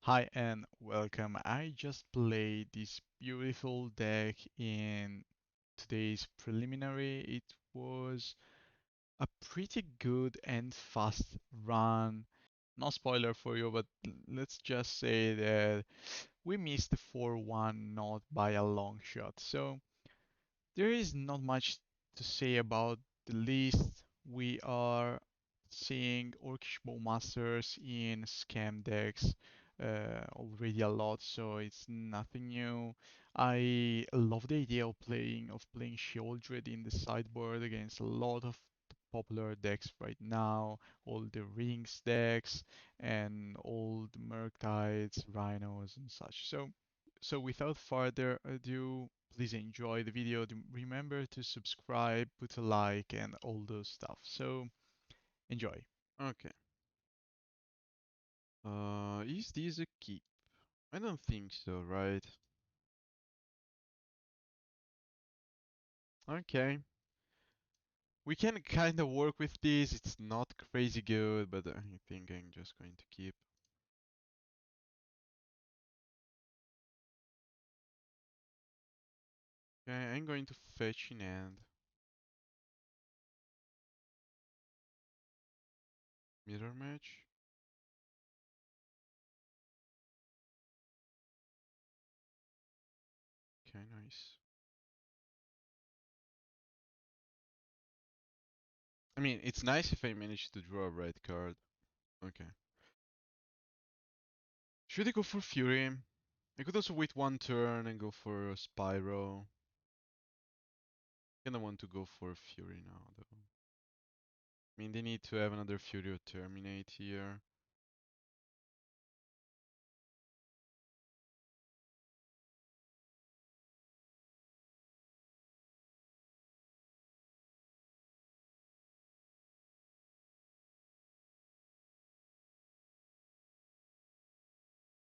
Hi and welcome. I just played this beautiful deck in today's preliminary. It was a pretty good and fast run. No spoiler for you, but let's just say that we missed the 4-1 not by a long shot. So there is not much to say about the list. We are seeing Orcish Bowmasters in scam decks already a lot, so it's nothing new. I love the idea of playing Sheoldred in the sideboard against a lot of the popular decks right now, all the Rings decks and all the Murktides, Rhinos and such. So without further ado, please enjoy the video. Remember to subscribe, put a like, and all those stuff. So enjoy. Okay. Is this a keep? I don't think so, right? Okay. We can kind of work with this. It's not crazy good, but I think I'm just going to keep. Okay, I'm going to fetch in hand. Mirror match. Okay, nice. I mean, it's nice if I manage to draw a red card. Okay. Should I go for Fury? I could also wait one turn and go for a Spyro. Kinda want to go for Fury now, though. I mean, they need to have another Fury or Terminate here.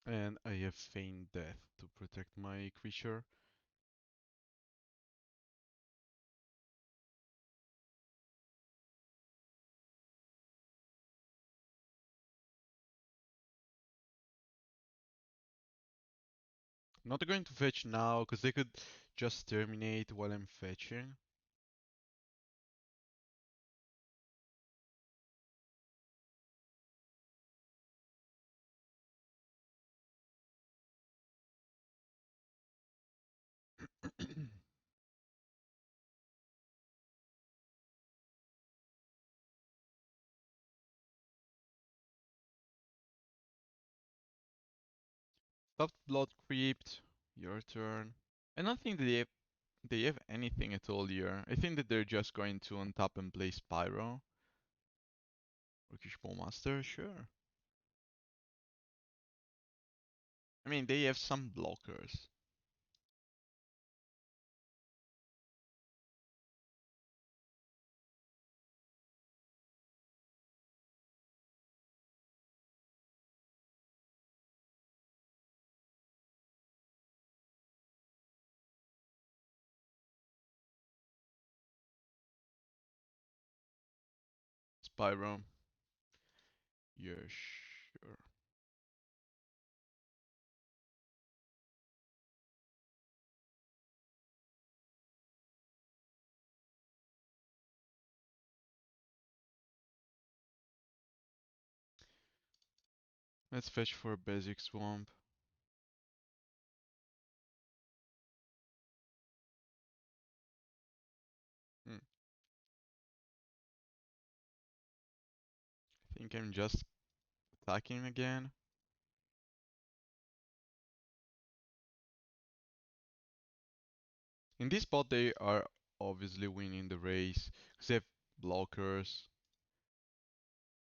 And I have Feign Death to protect my creature. Not going to fetch now, because they could just terminate while I'm fetching. Stop Blood Crypt. Your turn. I don't think they have anything at all here. I think that they're just going to untap and play Spyro. Orcish Bowmaster, sure. I mean, they have some blockers. Spyro. Yeah, sure. Let's fetch for a basic swamp. Hmm. I think I'm just attacking again. In this spot, they are obviously winning the race because they have blockers.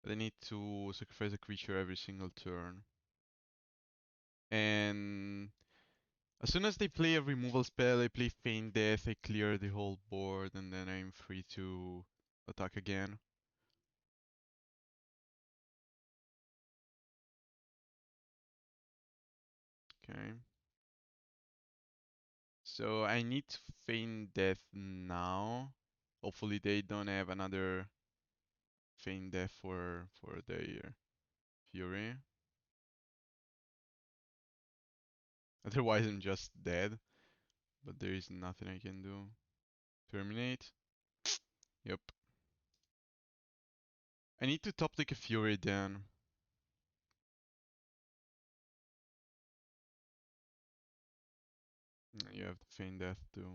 They need to sacrifice a creature every single turn. And as soon as they play a removal spell, I play Feign Death, I clear the whole board, and then I'm free to attack again. Okay. So I need to Feign Death now. Hopefully they don't have another Feign Death for their Fury. Otherwise, I'm just dead. But there is nothing I can do. Terminate. Yep. I need to top deck a Fury then. You have the Feign Death too.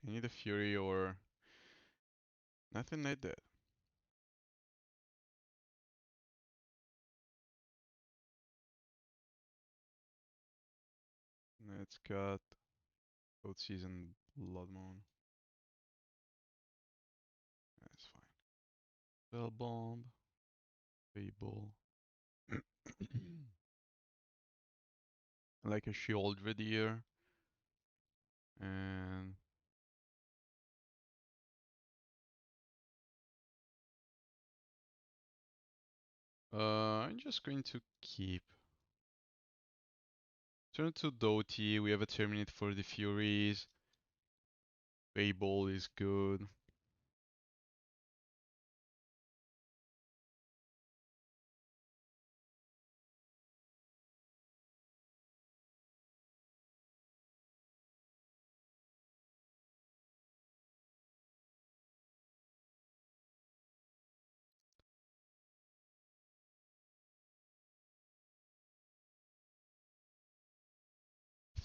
I need a Fury or nothing like that. Let's cut Thoughtseize and Blood Moon. That's fine. Spellbomb. Fable. Like a Sheoldred here. And I'm just going to keep. Turn to Dauthi. We have a Terminate for the Furies. Fable is good.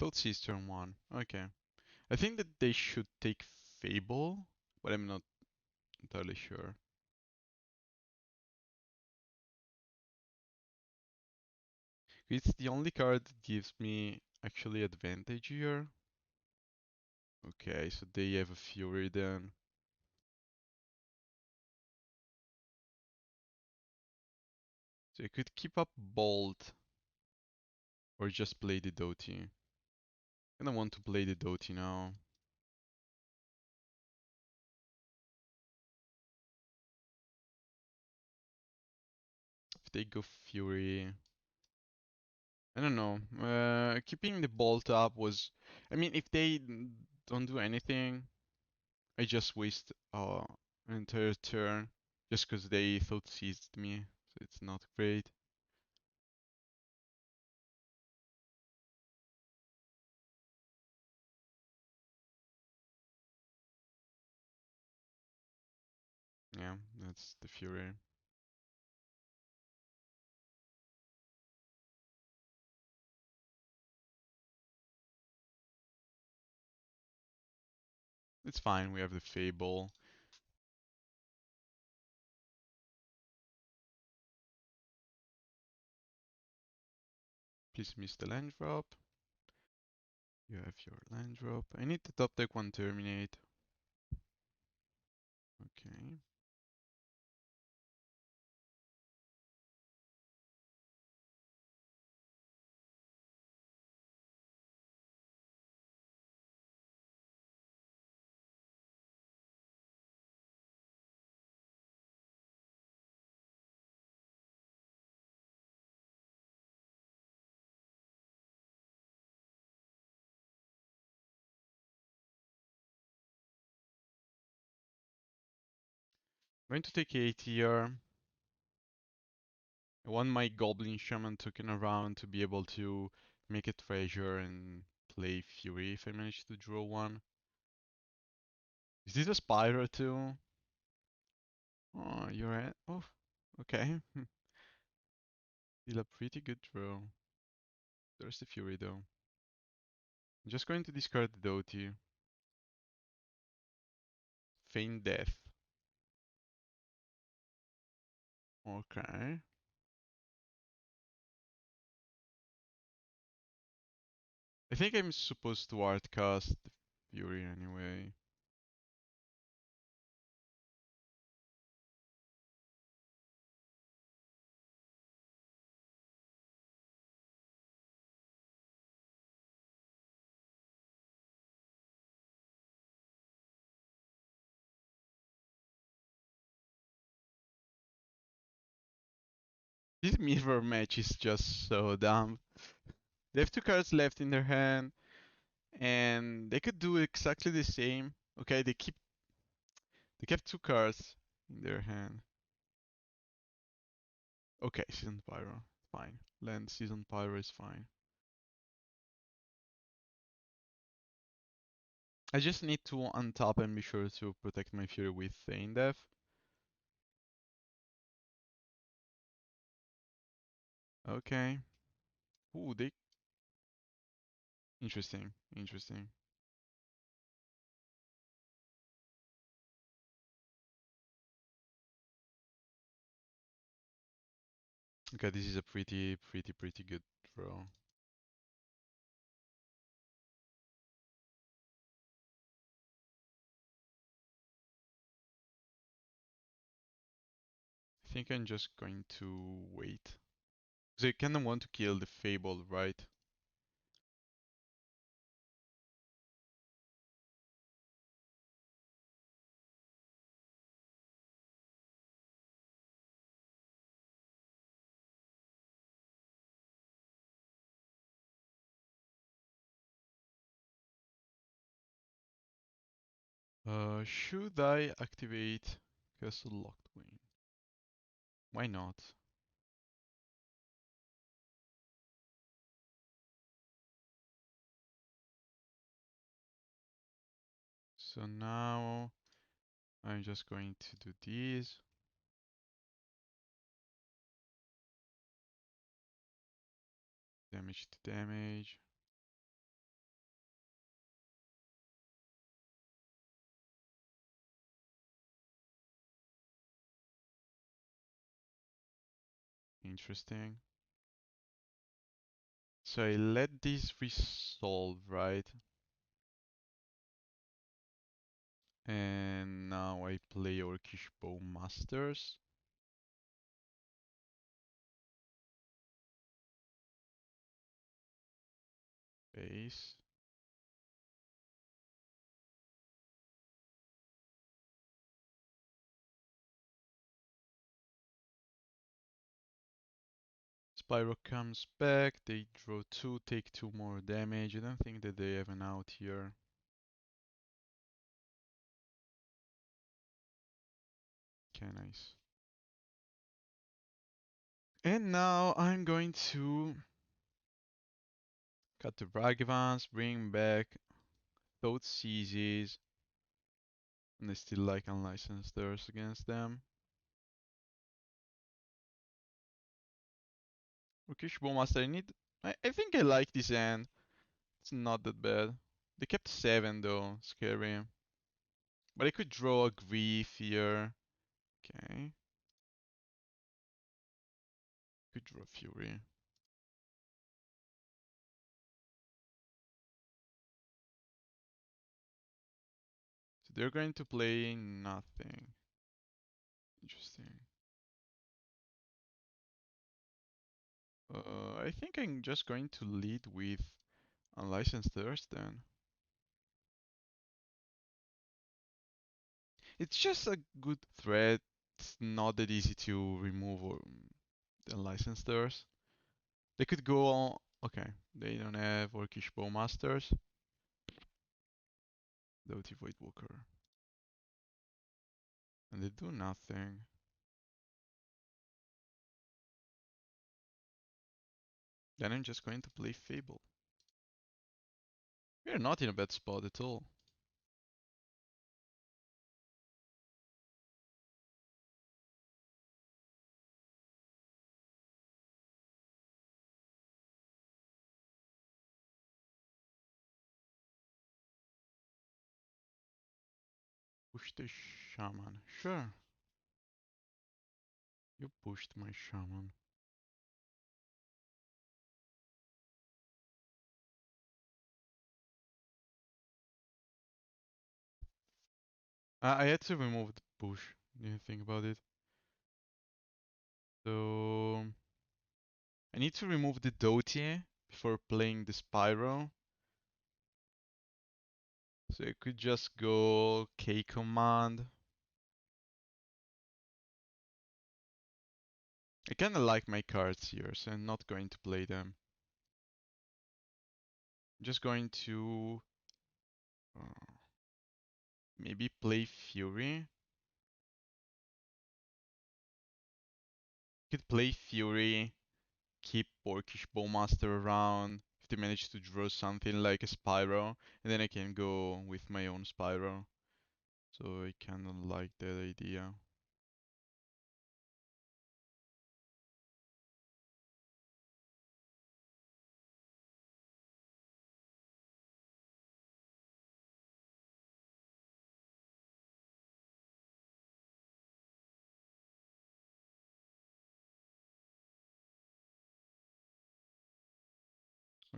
Thoughtseize turn 1. Okay. I think that they should take Fable, but I'm not entirely sure. It's the only card that gives me actually advantage here. Okay, so they have a Fury then. So I could keep up Bolt or just play the Dauthi. And I want to play the Dauthi now. If they go Fury, I don't know. Keeping the Bolt up was, I mean, if they don't do anything, I just waste an entire turn just because they thought seized me. So it's not great. Yeah, that's the Fury. It's fine, we have the Fable. Please miss the land drop. You have your land drop. I need to top deck one Terminate. Okay. I'm going to take 8 here. I want my Goblin Shaman token around to be able to make a treasure and play Fury if I manage to draw one. Is this a Spyro too? Oh, you're at. Oh, okay. Still a pretty good draw. There's the Fury though. I'm just going to discard the Dauthi. Feign Death. Okay. I think I'm supposed to artcast the Fury anyway. This mirror match is just so dumb. They have two cards left in their hand, and they could do exactly the same. Okay, they kept two cards in their hand. Okay, Seasoned Pyro, fine. Land Seasoned Pyro is fine. I just need to untap and be sure to protect my Fury with Feign Death. Okay. Ooh, they... Interesting, interesting. Okay, this is a pretty good draw. I think I'm just going to wait. They kind of want to kill the Fable, right? Should I activate Castle Locthwain? Why not? So now I'm just going to do this. Damage to damage. Interesting. So I let this resolve, right? And now I play Orcish Bowmasters. Base. Spyro comes back, they draw two, take two more damage. I don't think that they have an out here. Okay, nice. And now I'm going to cut the Ragavans, bring back Thoughtseize, and I still like Unlicensed Thirst against them. Orcish Bowmaster, I think I like this hand. It's not that bad. They kept 7 though, scary. But I could draw a Grief here. Okay. Could draw Fury. So they're going to play nothing. Interesting. I think I'm just going to lead with Unlicensed Thirst then. It's just a good threat. It's not that easy to remove the Unlicensed Thirst. They could go on. Okay, they don't have Orcish Bowmasters. Dauthi Voidwalker. And they do nothing. Then I'm just going to play Fable. We're not in a bad spot at all. Push the Shaman. Sure. You pushed my Shaman. I had to remove the push. Didn't think about it. So I need to remove the Dauthi before playing the Spyro. So I could just go K command. I kinda like my cards here, so I'm not going to play them. I'm just going to uh, maybe play Fury. Could play Fury, keep Orcish Bowmaster around. If they manage to draw something like a Spyro, and then I can go with my own Spyro. So I kinda like that idea.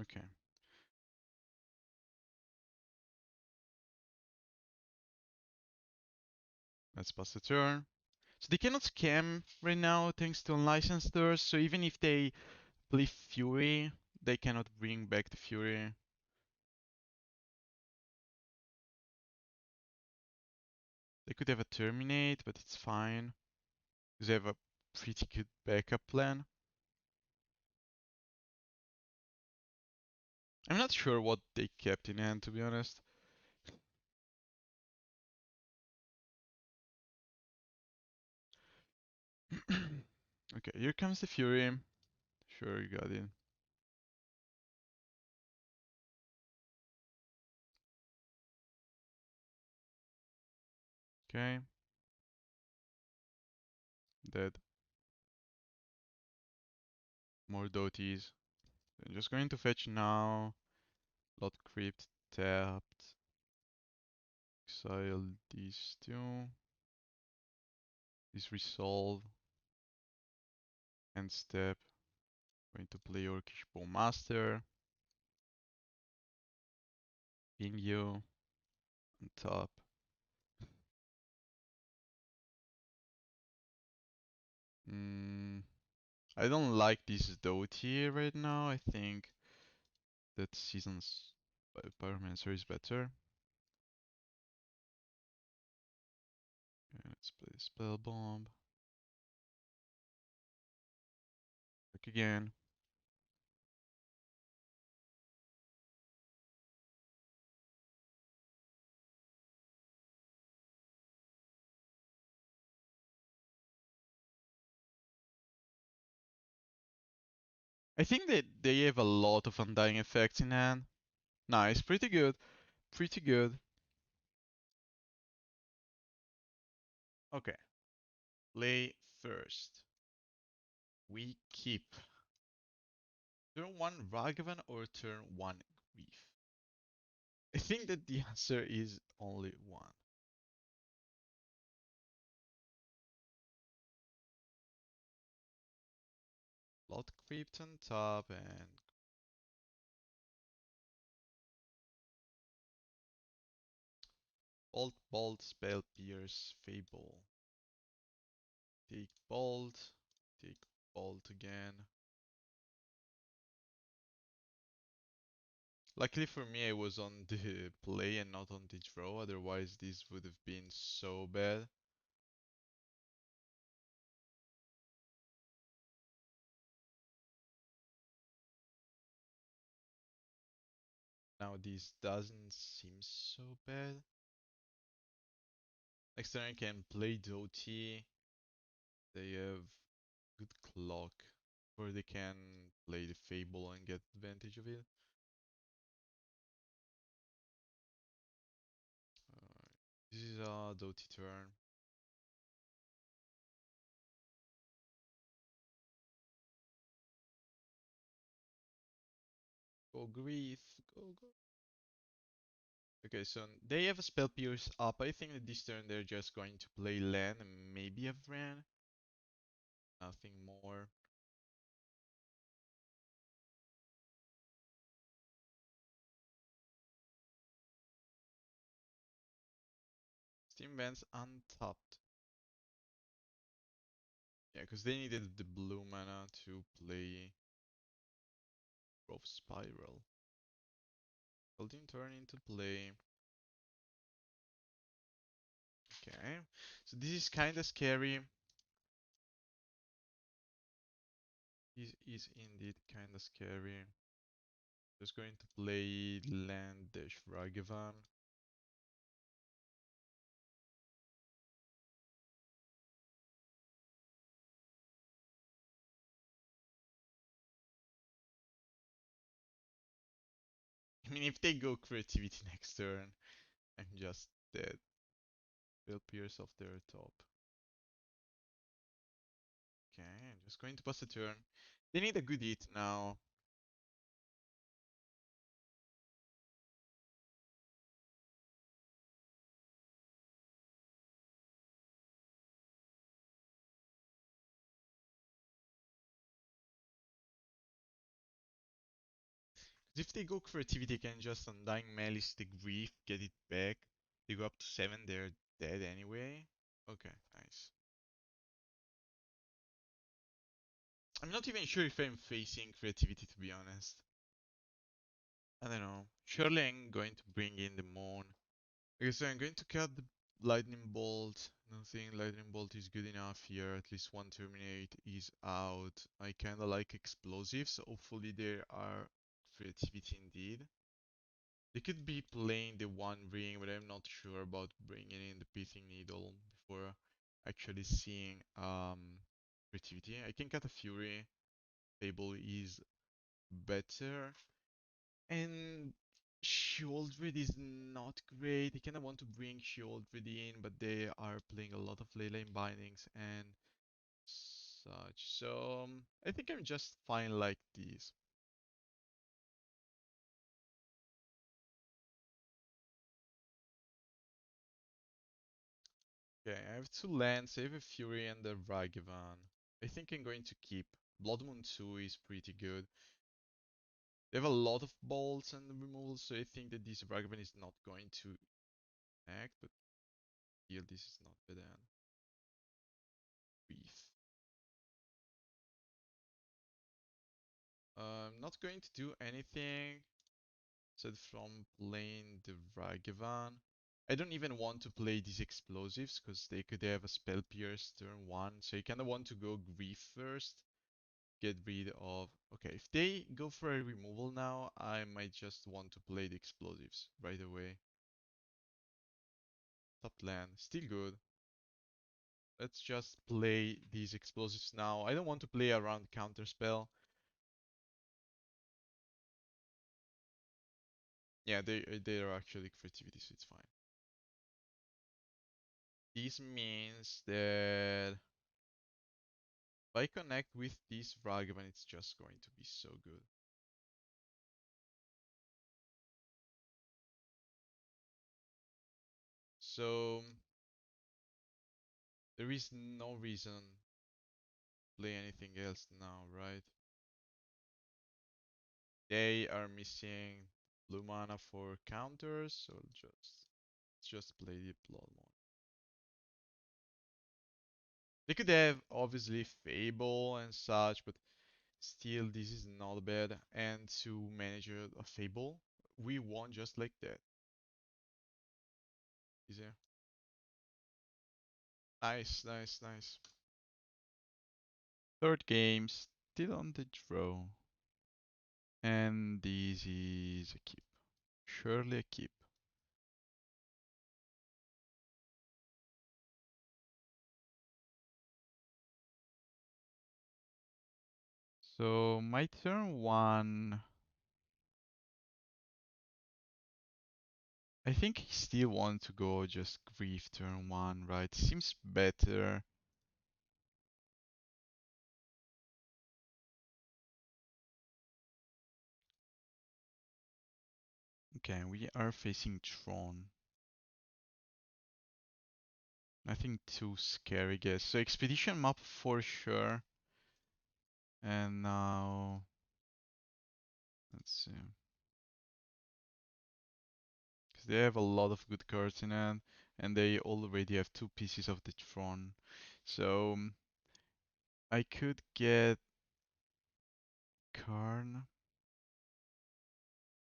Okay, let's pass the turn. So they cannot scam right now thanks to unlicensed doors, so even if they play Fury, they cannot bring back the Fury. They could have a Terminate, but it's fine. Because they have a pretty good backup plan. I'm not sure what they kept in hand, to be honest. Okay, here comes the Fury. Sure, you got it. Okay, dead. More Dauthis. I'm just going to fetch now. Blood Crypt tapped. Exile these two. This resolve. End step. Going to play Orcish Bowmaster. Ping you on top. Mm, I don't like this Dauthi right now. I think that Seasoned Pyromancer is better. Okay, let's play Spellbomb. Back again. I think that they have a lot of Undying effects in hand. Nice, pretty good. Pretty good. Okay, play first. We keep turn 1 Ragavan or turn 1 Grief? I think that the answer is only one. Blood Crypt on top and Bolt, Spell Pierce, Fable. Take Bolt, take Bolt again. Luckily for me, I was on the play and not on the draw, otherwise this would have been so bad. Now this doesn't seem so bad. Next turn I can play Dauthi. They have good clock, or they can play the Fable and get advantage of it. Alright, this is a Dauthi turn. Go Grief, go. Okay, so they have a Spell Pierce up. I think that this turn they're just going to play land and maybe a Vran. Nothing more. Steam Vents untapped. Yeah, because they needed the blue mana to play Growth Spiral. Holding turn into play. Okay, so this is kinda scary. This is indeed kinda scary. Just going to play land dash Ragavan. I mean, if they go creativity next turn, I'm just dead. They'll pierce off their top. Okay, I'm just going to pass a turn. They need a good hit now. If they go creativity, they can just Undying Malice the Grief, get it back. They go up to 7, they're dead anyway. Okay, nice. I'm not even sure if I'm facing creativity, to be honest. I don't know. Surely I'm going to bring in the Moon. Okay, so I'm going to cut the Lightning Bolt. I don't think Lightning Bolt is good enough here. At least one Terminate is out. I kinda like explosives, so hopefully there are creativity indeed. They could be playing the One Ring, but I'm not sure about bringing in the Pithing Needle before actually seeing creativity. I can cut a Fury. Fable is better. And Sheoldred is not great. I kinda want to bring Sheoldred in, but they are playing a lot of Leyline Bindings and such. So I think I'm just fine like this. Okay, I have two lands, I have a Fury and a Ragavan. I think I'm going to keep. Blood Moon 2 is pretty good. They have a lot of bolts and removals, so I think that this Ragavan is not going to act, but still this is not bad. Beef. I'm not going to do anything aside from playing the Ragavan. I don't even want to play these explosives because they could have a spell pierce turn 1, so I kinda want to go Grief first. Get rid of... Okay, if they go for a removal now, I might just want to play the explosives right away. Top land, still good. Let's just play these explosives now. I don't want to play around counter spell. Yeah, they are actually creativity, so it's fine. This means that if I connect with this Ragavan, it's just going to be so good. So there is no reason to play anything else now, right? They are missing blue mana for counters, so just play the Blood Moon. They could have obviously Fable and such, but still this is not bad. And to manage a Fable, we won just like that. Easier. Nice, nice, nice. Third game, still on the draw. And this is a keep. Surely a keep. So my turn one. I think I still want to go just Grief turn one, right? Seems better. Okay, we are facing Tron. Nothing too scary, guess. So expedition map for sure. And now let's see. Because they have a lot of good cards in hand, and they already have two pieces of the Tron. So I could get Karn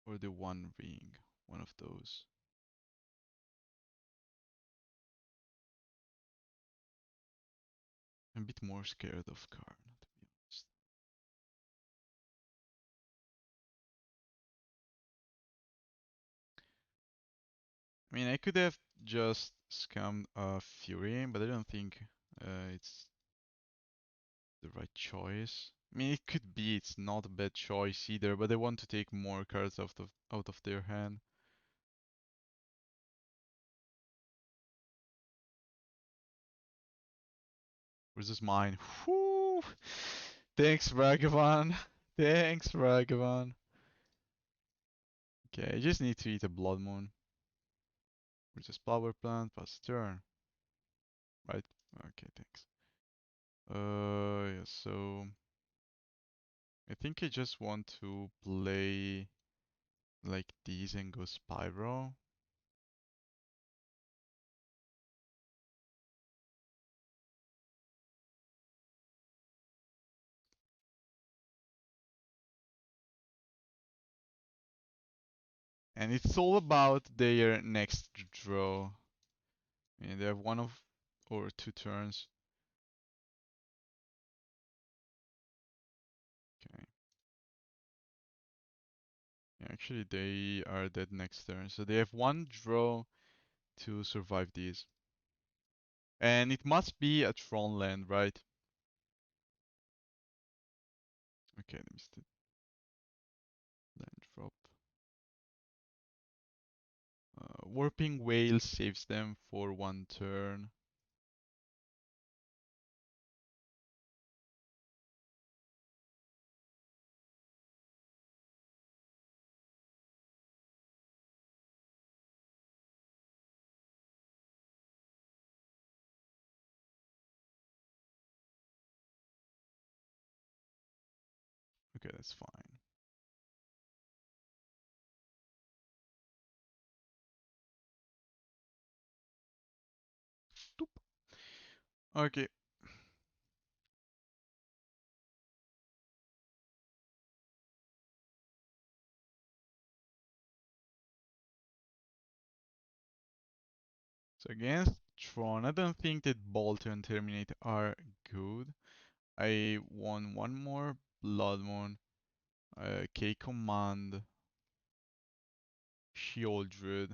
or the One Ring, one of those. I'm a bit more scared of Karn, to be honest. mean, I could have just scammed Fury, but I don't think it's the right choice. I mean, it could be. It's not a bad choice either, but I want to take more cards out of their hand. Versus mine. Whew. Thanks, Ragavan. Thanks, Ragavan. Okay, I just need to eat a Blood Moon. Versus Power Plant, pass turn. Right? Okay, thanks. Yeah, so I think I just want to play like these and go Spyro. And it's all about their next draw. And they have one of or two turns. Okay. Actually, they are dead next turn. So they have one draw to survive these. And it must be a Tron land, right? Okay, let me see. Land drop. Warping Whale saves them for one turn. Okay, that's fine. Doop. Okay. So against Tron, I don't think that Bolt and Terminate are good. I want one more Blood Moon, K Command, Sheoldred,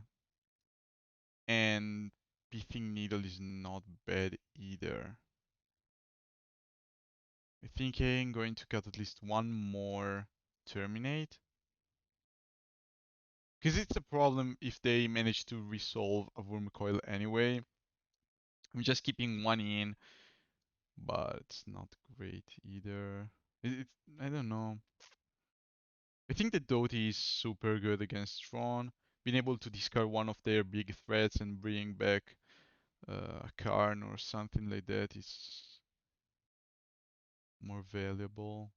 and Pithing Needle is not bad either. I think I'm going to cut at least one more Terminate. Because it's a problem if they manage to resolve a Wurmcoil anyway. I'm just keeping one in, but it's not great either. I don't know. I think that Dauthi is super good against Tron. Being able to discard one of their big threats and bring back a Karn or something like that is more valuable.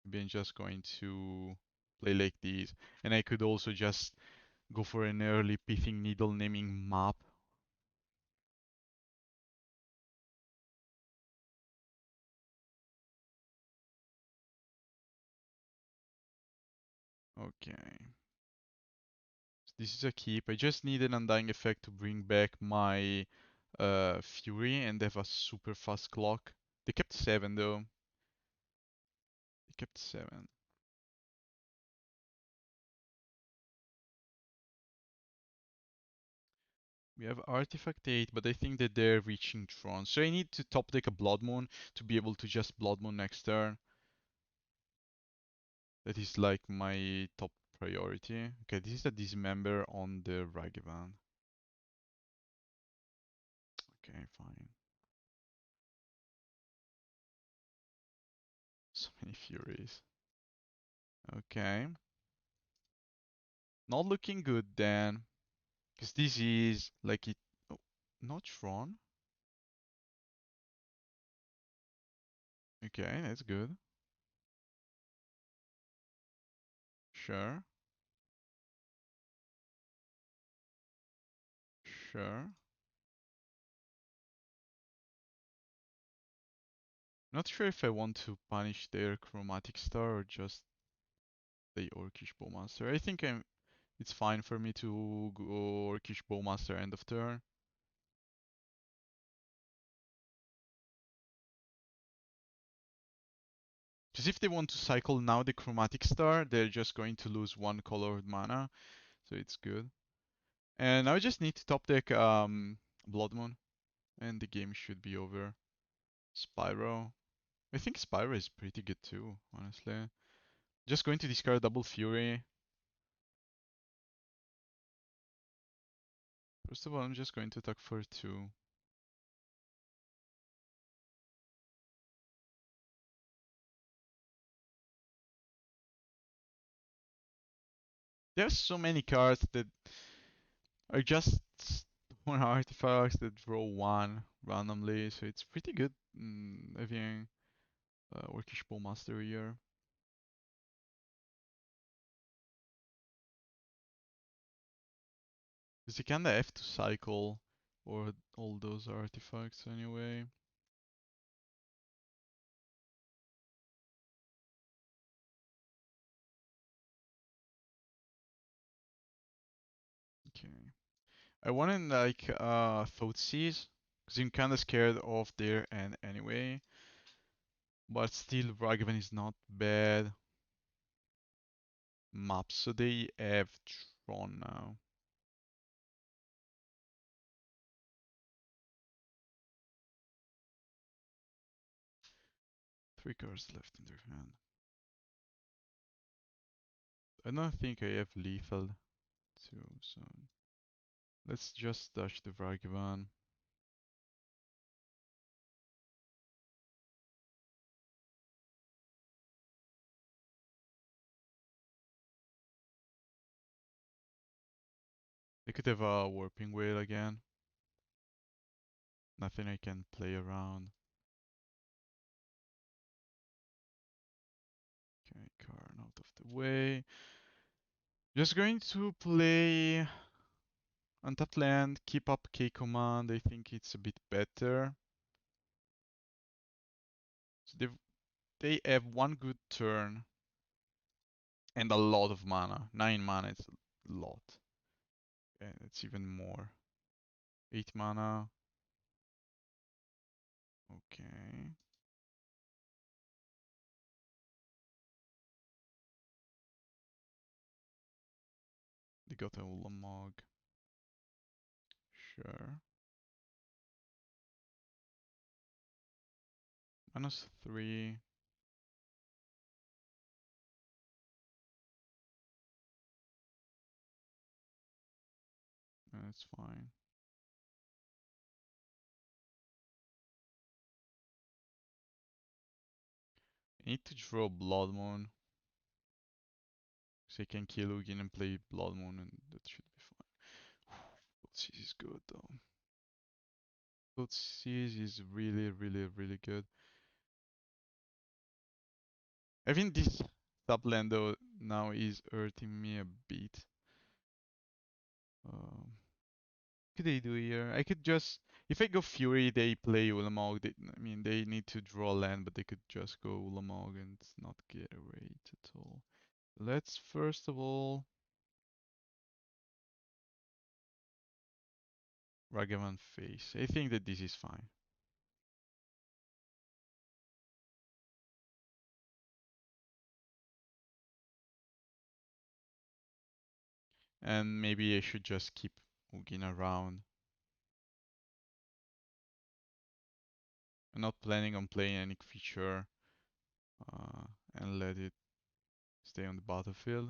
Maybe I'm just going to play like these. And I could also just go for an early Pithing Needle naming map. Okay. So this is a keep. I just need an Undying effect to bring back my Fury and have a super fast clock. They kept 7 though. They kept 7. We have Artifact 8, but I think that they're reaching Tron. So I need to top deck a Blood Moon to be able to just Blood Moon next turn. That is like my top priority. Okay, this is a Dismember on the Ragavan. Okay, fine. So many Furies. Okay. Not looking good then. Because this is like it. Oh, not Tron. Okay, that's good. Sure. Sure. Not sure if I want to punish their Chromatic Star or just the Orcish Bowmaster. I think it's fine for me to go Orcish Bowmaster end of turn. Because if they want to cycle now the Chromatic Star, they're just going to lose one colored mana, so it's good. And now I just need to top deck Blood Moon, and the game should be over. Spyro. I think Spyro is pretty good too, honestly. Just going to discard Double Fury. First of all, I'm just going to attack for 2. There's so many cards that are just one artifacts that draw 1 randomly, so it's pretty good having Orcish Bowmaster here. Because you kinda have to cycle or all those artifacts anyway. Okay. I wanted like Thoughtseize, because I'm kinda scared of their end anyway. But still Ragavan is not bad. Maps, so they have Tron now. Three cards left in their hand. I don't think I have lethal too, so let's just dash the Ragavan. I could have a Warping Whale again. Nothing I can play around. Okay, Karn out of the way. Just going to play untapped land, keep up K command. I think it's a bit better. So they have one good turn and a lot of mana. 9 mana is a lot. And it's even more. 8 mana. Okay. They got a Ulamog. Sure. -3. That's fine. I need to draw Blood Moon. So I can kill Ugin and play Blood Moon, and that should be fine. Thoughtseize is good though. Thoughtseize is really, really, really good. I think this subland though now is hurting me a bit. Um, what could they do here? I could just, if I go Fury, they play Ulamog. I mean, they need to draw land, but they could just go Ulamog and not get a rate at all. Let's first of all Ragavan face. I think that this is fine. And maybe I should just keep Ugin around. I'm not planning on playing any creature uh, and let it stay on the battlefield.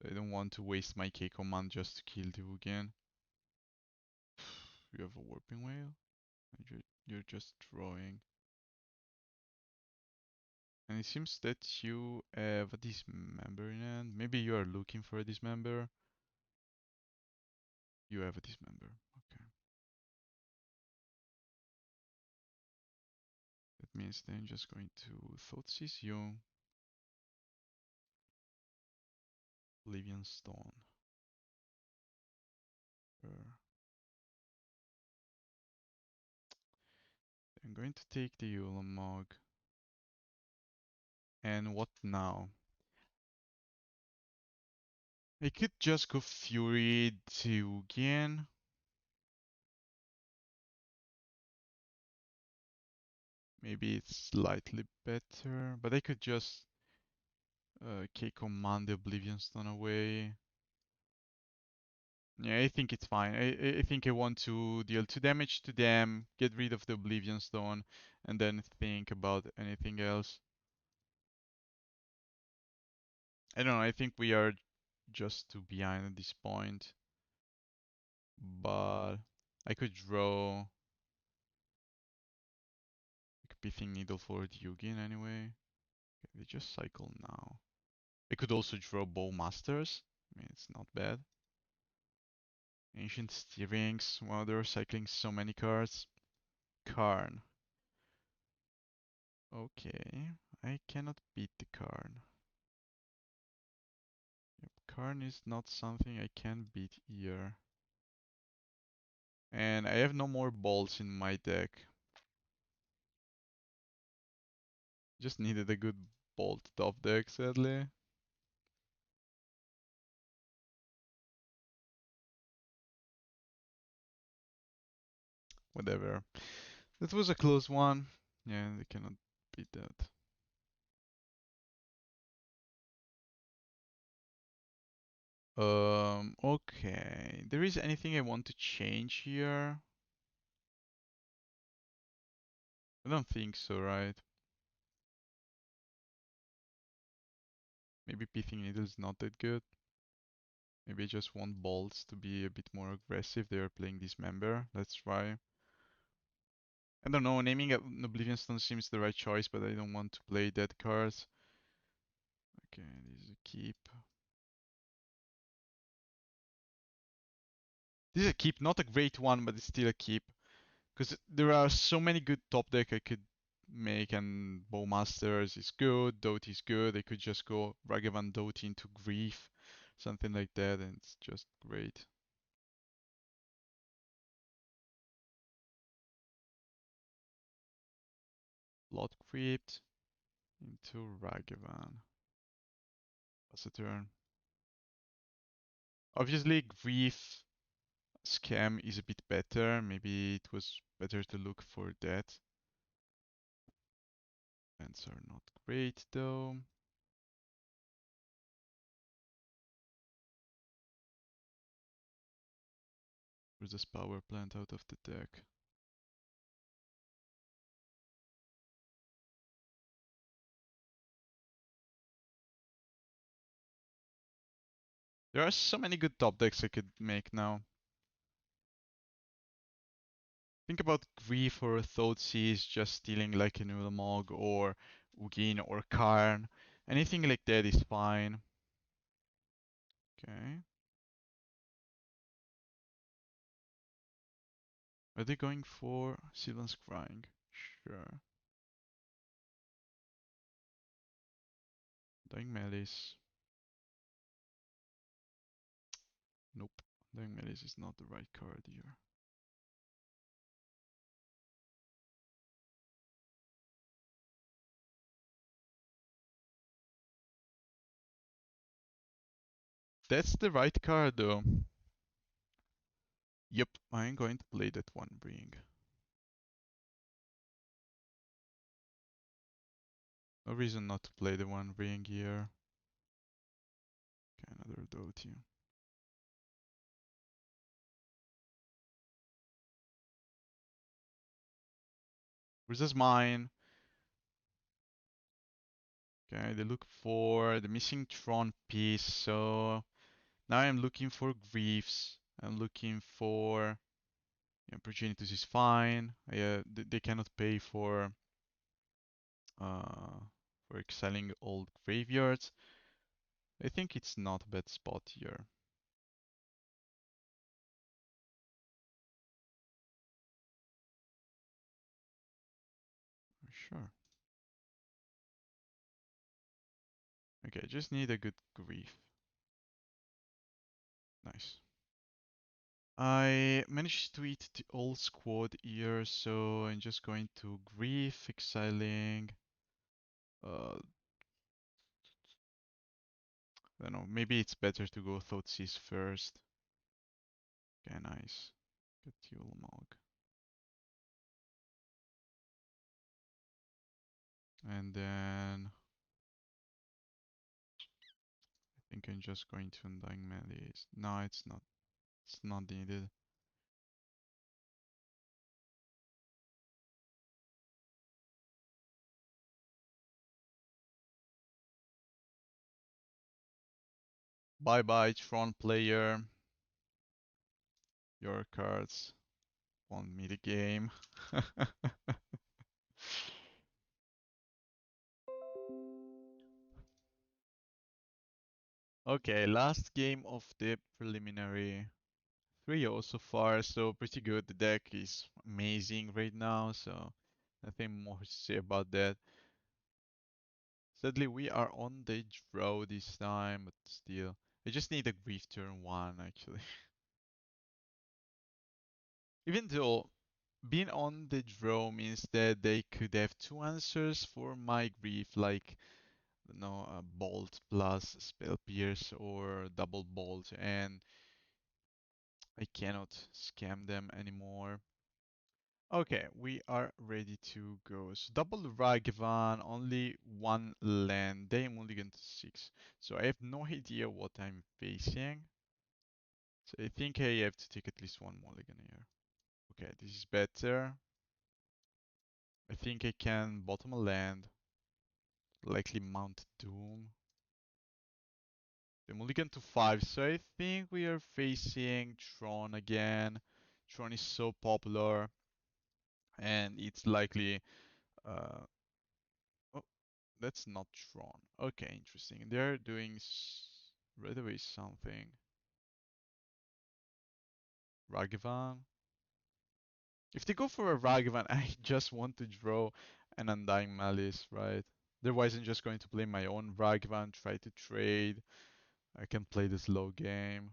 I don't want to waste my K command just to kill the Ugin. You have a Warping Whale? And you're just drawing. And it seems that you have a Dismember in hand. Maybe you are looking for a Dismember. You have a Dismember. Okay. That means then just going to Thoughtseize you. Oblivion Stone. I'm going to take the Ulamog. And what now? I could just go Fury to again. Maybe it's slightly better, but I could just K command the Oblivion Stone away. Yeah, I think it's fine. I think I want to deal 2 damage to them, get rid of the Oblivion Stone, and then think about anything else. I don't know, I think we are just too behind at this point. But I could draw like a Pithing Needle for Ryugin anyway. Okay, they just cycle now. I could also draw Bowmasters. I mean, it's not bad. Ancient Steerings. Wow, they're cycling so many cards. Karn. Okay, I cannot beat the Karn. Yep, Karn is not something I can beat here. And I have no more balls in my deck. Just needed a good bolt top deck, sadly. Whatever. That was a close one. Yeah, they cannot beat that. Okay. There is anything I want to change here? I don't think so, right? Maybe Pithing Needle is not that good. Maybe I just want bolts to be a bit more aggressive. They are playing Dismember. Let's try. I don't know, naming an Oblivion Stone seems the right choice, but I don't want to play dead cards. Okay, this is a keep. This is a keep, not a great one, but it's still a keep. Because there are so many good top deck I could make, and Bowmasters is good, Dauthi is good. I could just go Ragavan Dauthi into Grief, something like that, and it's just great. Blood Crypt into Ragavan. Pass a turn. Obviously, Grief Scam is a bit better. Maybe it was better to look for that. Lands are not great though. Where's this power plant out of the deck? There are so many good top decks I could make now. Think about Grief or Thoughtseize just stealing like an Ulamog or Ugin or Karn. Anything like that is fine. Okay. Are they going for Sylvan Scrying? Sure. Undying Malice. Nope. Undying Malice is not the right card here. That's the right card though. Yep, I'm going to play that One Ring. No reason not to play the One Ring here. Okay, another Dauthi. Where's this mine? Okay, they look for the missing Tron piece, so now I'm looking for Griefs. I'm looking for Progenitus is fine. They cannot pay uh, for exiling old graveyards. I think it's not a bad spot here. Sure. Okay, just need a good Grief. Nice. I managed to eat the old squad here, so I'm just going to Grief, exiling. Uh, I don't know, maybe it's better to go Thoughtseize first. Okay, nice. Get Yulmog. And then I think I'm just going to Undying Malice. No, it's not. It's not needed. Bye bye, Tron player. Your cards won me the game. Okay, last game of the preliminary 3-0 so far, so pretty good. The deck is amazing right now, so nothing more to say about that. Sadly, we are on the draw this time, but still, I just need a grief turn 1 actually. Even though being on the draw means that they could have two answers for my grief, like a bolt plus spell pierce or double bolt, and I cannot scam them anymore. Okay, we are ready to go. So double Ragavan, only one land. They mulligan to 6. So I have no idea what I'm facing. So I think I have to take at least one mulligan here. Okay, this is better. I think I can bottom a land. Likely Mount Doom. The mulligan to 5. So I think we are facing Tron again. Tron is so popular. And it's likely uh, oh, that's not Tron. Okay, interesting. They're doing right away something. Ragavan. If they go for a Ragavan, I just want to draw an Undying Malice, right? Otherwise, I'm just going to play my own Ragavan, try to trade. I can play the slow game.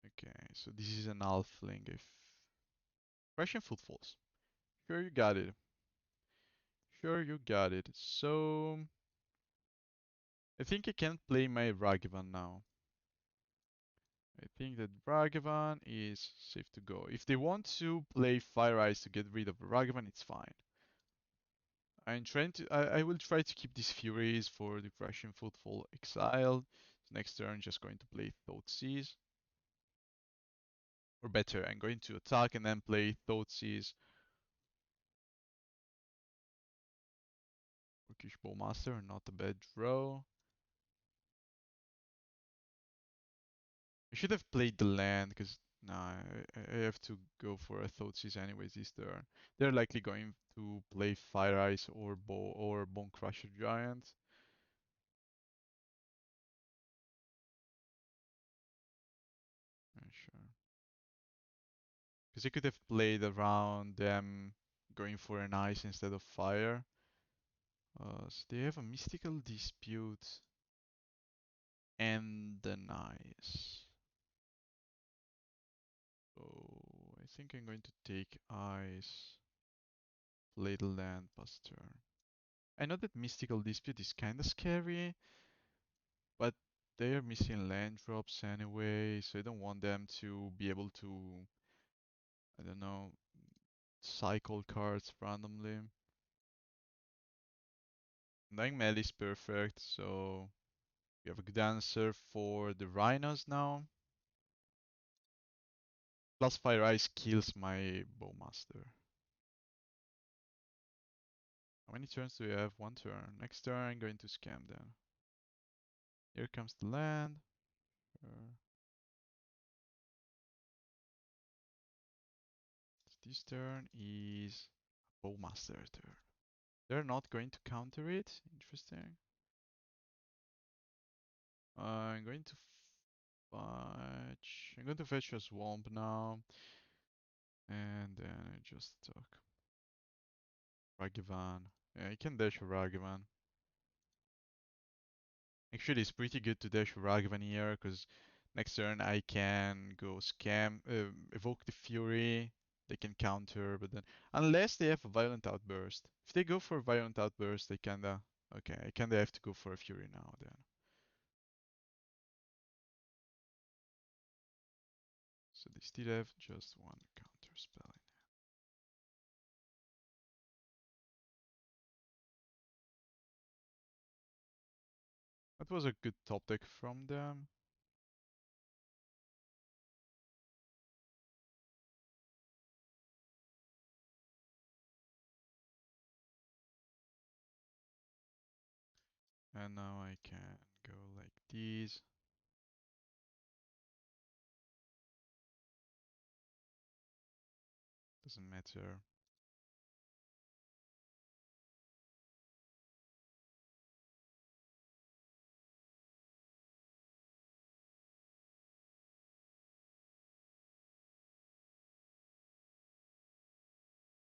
Okay, so this is an Alfling. If Russian Footfalls. Sure, you got it. Sure, you got it. So, I think I can play my Ragavan now. I think that Ragavan is safe to go. If they want to play Fire Eyes to get rid of Ragavan, it's fine. I will try to keep these Furies for the Crushing Footfall exiled. Next turn, just going to play Thoughtseize. Or better, I'm going to attack and then play Thoughtseize. Orcish Bowmaster, not a bad draw. I should have played the land, because I have to go for a Thoughtseize anyways this turn. They're likely going to play Fire Ice or Bone Crusher Giant. Sure. Because they could have played around them going for an ice instead of fire. So they have a Mystical Dispute and an ice. So I think I'm going to take ice, play the land, pass turn. I know that Mystical Dispute is kinda scary, but they are missing land drops anyway, so I don't want them to be able to, I don't know, cycle cards randomly. Undying Malice is perfect, so we have a good answer for the Rhinos now. Plus Fire Ice kills my Bowmaster. How many turns do we have? One turn. Next turn I'm going to scam them. Here comes the land. This turn is Bowmaster turn. They're not going to counter it. Interesting. I'm going to fetch. I'm going to fetch a swamp now, and then I just attack. Ragavan. Yeah, I can dash a Ragavan. Actually, it's pretty good to dash Ragavan here, because next turn I can go scam, evoke the Fury, they can counter, but then, unless they have a Violent Outburst. If they go for a Violent Outburst, okay, I kinda have to go for a Fury now then. So they still have just one counter spell. That was a good top deck from them. And now I can go like these. Doesn't matter.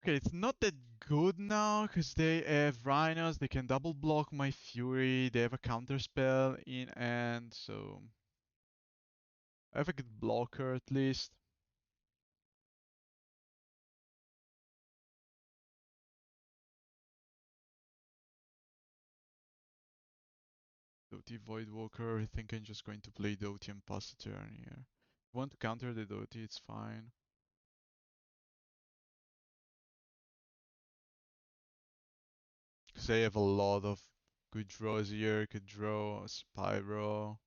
Okay, it's not that good now because they have Rhinos. They can double block my Fury. They have a counter spell in end, so I have a good blocker at least. Dauthi Voidwalker. I think I'm just going to play Dauthi and pass the turn here. If you want to counter the Dauthi, it's fine. Because I have a lot of good draws here. Could draw a Spyro.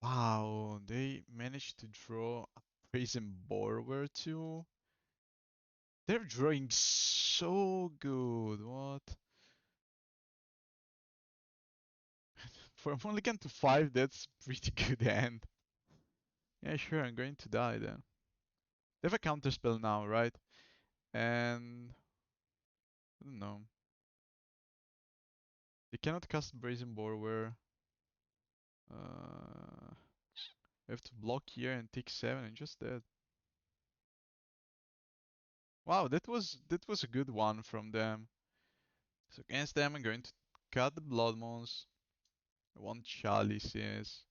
Wow, they managed to draw a Brazen Borrower too. They're drawing so good. What? For a mulligan to 5, that's pretty good hand. Yeah, sure, I'm going to die then. They have a counter spell now, right? And I don't know. They cannot cast Brazen Borrower. I have to block here and take 7 and just dead. Wow, that was a good one from them. So against them, I'm going to cut the Blood Moons. I want Chalices.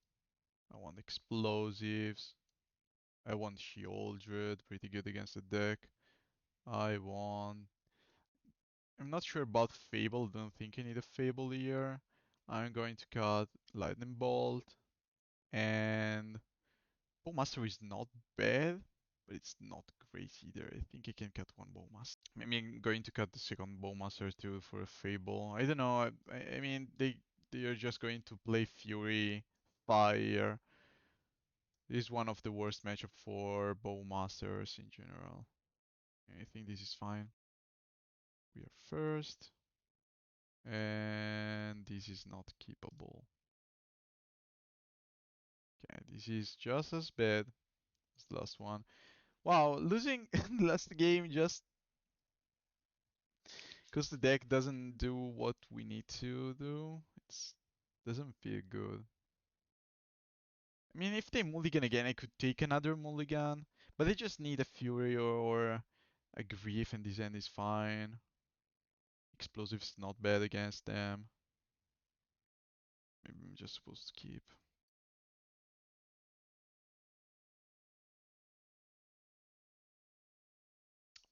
I want Explosives. I want Sheoldred, pretty good against the deck. I want... I'm not sure about Fable, don't think I need a Fable here. I'm going to cut Lightning Bolt. And... Bowmaster is not bad, but it's not great either. I think I can cut one Bowmaster. Maybe I'm going to cut the second Bowmaster too for a Fable. I don't know, I mean, they are just going to play Fury, Fire. This is one of the worst matchup for Bowmasters in general. I think this is fine. We are first. And this is not keepable. Okay, this is just as bad as the last one. Wow, losing the last game just because the deck doesn't do what we need to do. It doesn't feel good. I mean, if they mulligan again, I could take another mulligan, but they just need a Fury or a Grief, and this end is fine. Explosive's not bad against them. Maybe I'm just supposed to keep.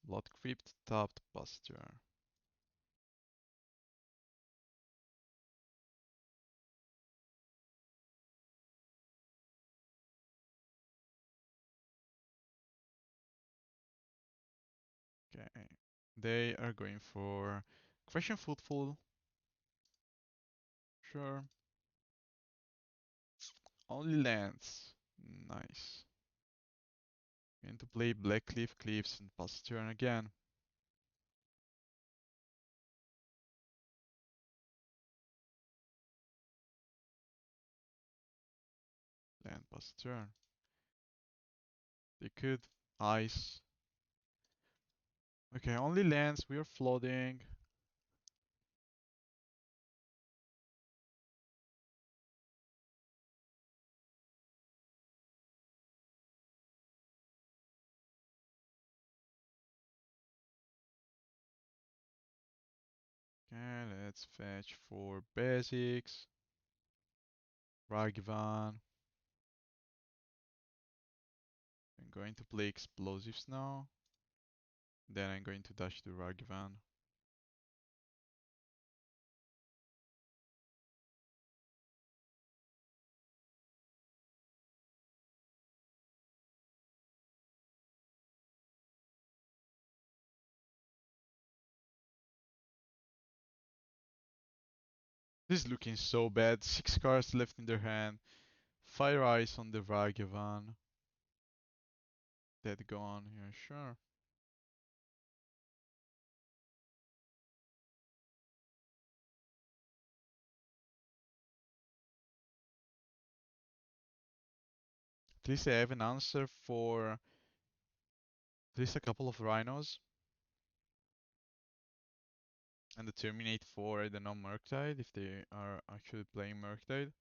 Blood Crypt, tapped, Buster. Okay. They are going for Question Footfall. Sure. Only lands. Nice. Going to play Blackcleave Cliffs and pass turn again. Land pass turn. They could ice. Okay, only lands. We are flooding. Okay, let's fetch for basics. Ragavan. I'm going to play explosives now. Then I'm going to dash to Ragavan. This is looking so bad. 6 cards left in their hand. Fire Ice on the Ragavan. Dead gone. Yeah, sure. At least I have an answer for at least a couple of Rhinos. And the Terminate for, I don't know, Murktide, if they are actually playing Murktide.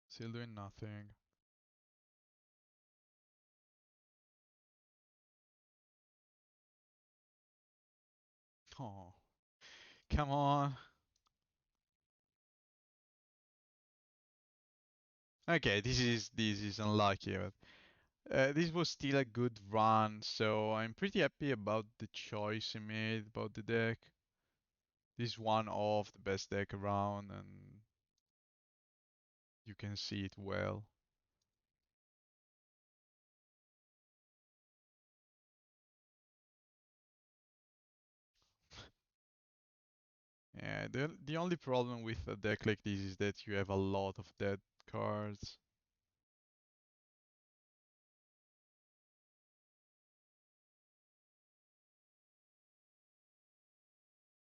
Still doing nothing. Oh, come on. Okay, this is unlucky, but this was still a good run, so I'm pretty happy about the choice I made about the deck. This is one of the best deck around, and you can see it well. Yeah, the only problem with a deck like this is that you have a lot of dead cards.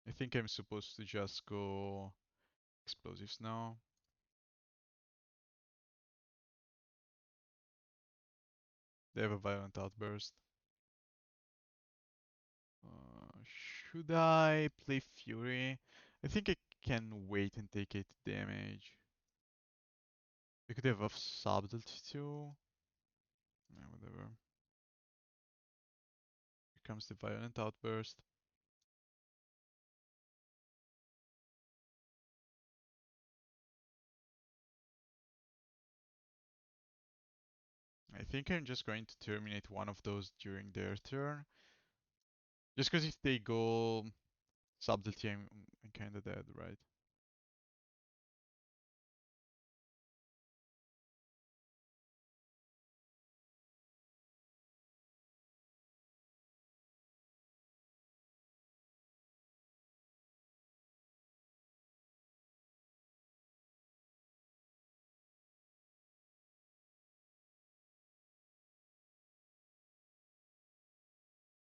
I think I'm supposed to just go explosives now. They have a violent outburst. Should I play Fury? I think I can wait and take 8 damage. I could have a subtlety too. Yeah, whatever. Here comes the violent outburst. I think I'm just going to terminate one of those during their turn. Just because if they go subtlety, I'm kinda dead, right?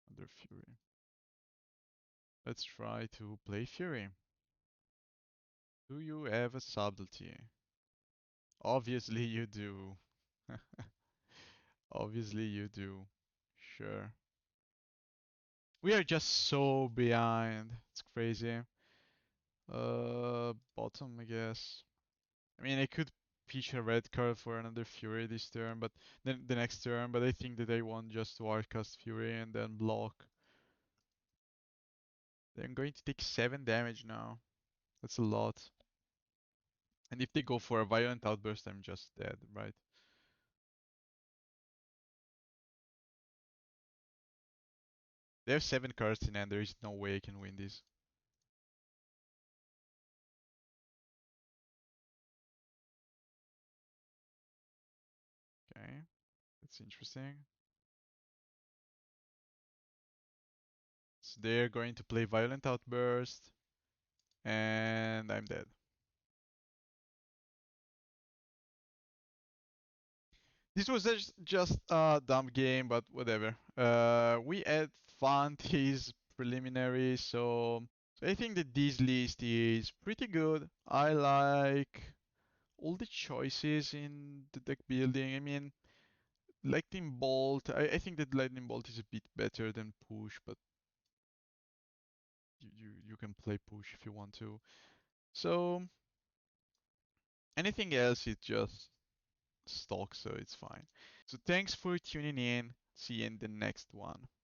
Under Fury. Let's try to play Fury. Do you have a subtlety? Obviously you do. Obviously you do. Sure. We are just so behind. It's crazy. Bottom, I guess. I mean, I could pitch a red card for another Fury this turn, but then the next turn, but I think that I want just to Warcast Fury and then block. They're going to take 7 damage now. That's a lot. And if they go for a Violent Outburst, I'm just dead, right? They have 7 cards in hand, there is no way I can win this. Okay, that's interesting. So they're going to play Violent Outburst, and I'm dead. This was just a dumb game, but whatever. We had fun these preliminaries, so I think that this list is pretty good. I like all the choices in the deck building. I mean, Lightning Bolt. I think that Lightning Bolt is a bit better than Push, but you can play Push if you want to. So anything else is just stock, so it's fine. So thanks for tuning in. See you in the next one.